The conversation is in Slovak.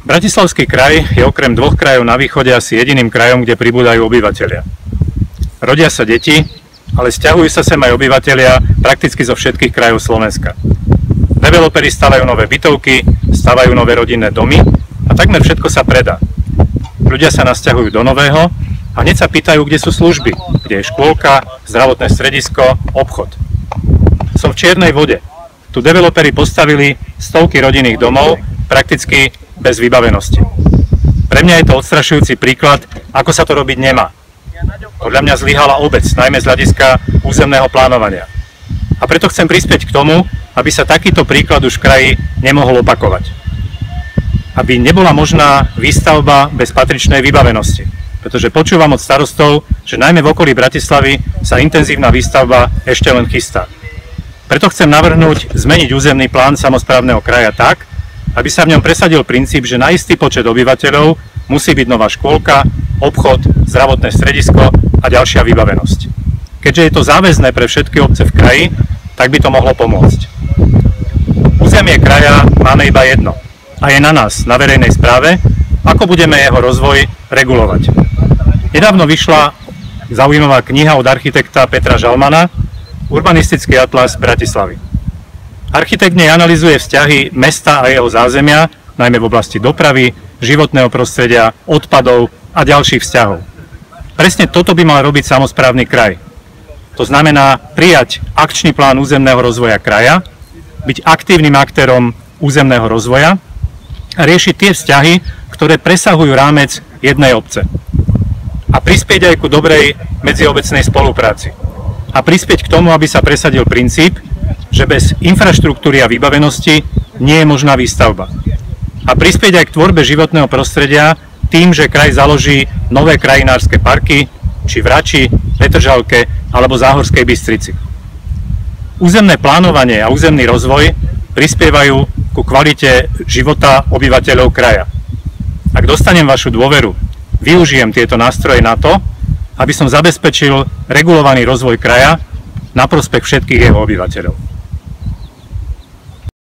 Bratislavský kraj je okrem dvoch krajov na východe asi jediným krajom, kde pribúdajú obyvatelia. Rodia sa deti, ale sťahujú sa sem aj obyvatelia prakticky zo všetkých krajov Slovenska. Developeri stavajú nové bytovky, stavajú nové rodinné domy a takmer všetko sa predá. Ľudia sa nasťahujú do nového a hneď sa pýtajú, kde sú služby, kde je škôlka, zdravotné stredisko, obchod. Som v čiernej vode. Tu developeri postavili stovky rodinných domov, prakticky bez vybavenosti. Pre mňa je to odstrašujúci príklad, ako sa to robiť nemá. Podľa mňa zlyhala obec, najmä z hľadiska územného plánovania. A preto chcem prispieť k tomu, aby sa takýto príklad už v kraji nemohol opakovať. Aby nebola možná výstavba bez patričnej vybavenosti. Pretože počúvam od starostov, že najmä v okolí Bratislavy sa intenzívna výstavba ešte len chystá. Preto chcem navrhnúť zmeniť územný plán samosprávneho kraja tak, aby sa v ňom presadil princíp, že na istý počet obyvateľov musí byť nová škôlka, obchod, zdravotné stredisko a ďalšia vybavenosť. Keďže je to záväzné pre všetky obce v kraji, tak by to mohlo pomôcť. Územie kraja máme iba jedno a je na nás, na verejnej správe, ako budeme jeho rozvoj regulovať. Nedávno vyšla zaujímavá kniha od architekta Petra Žalmana Urbanistický atlas Bratislavy. Architekt nej analyzuje vzťahy mesta a jeho zázemia, najmä v oblasti dopravy, životného prostredia, odpadov a ďalších vzťahov. Presne toto by mal robiť samosprávny kraj. To znamená prijať akčný plán územného rozvoja kraja, byť aktívnym aktérom územného rozvoja a riešiť tie vzťahy, ktoré presahujú rámec jednej obce. A prispieť aj ku dobrej medziobecnej spolupráci. A prispieť k tomu, aby sa presadil princíp, že bez infraštruktúry a vybavenosti nie je možná výstavba. A prispieť aj k tvorbe životného prostredia tým, že kraj založí nové krajinárske parky, či v Rači, Petržalke alebo Záhorskej Bystrici. Územné plánovanie a územný rozvoj prispievajú ku kvalite života obyvateľov kraja. Ak dostanem vašu dôveru, využijem tieto nástroje na to, aby som zabezpečil regulovaný rozvoj kraja na prospech všetkých jeho obyvateľov.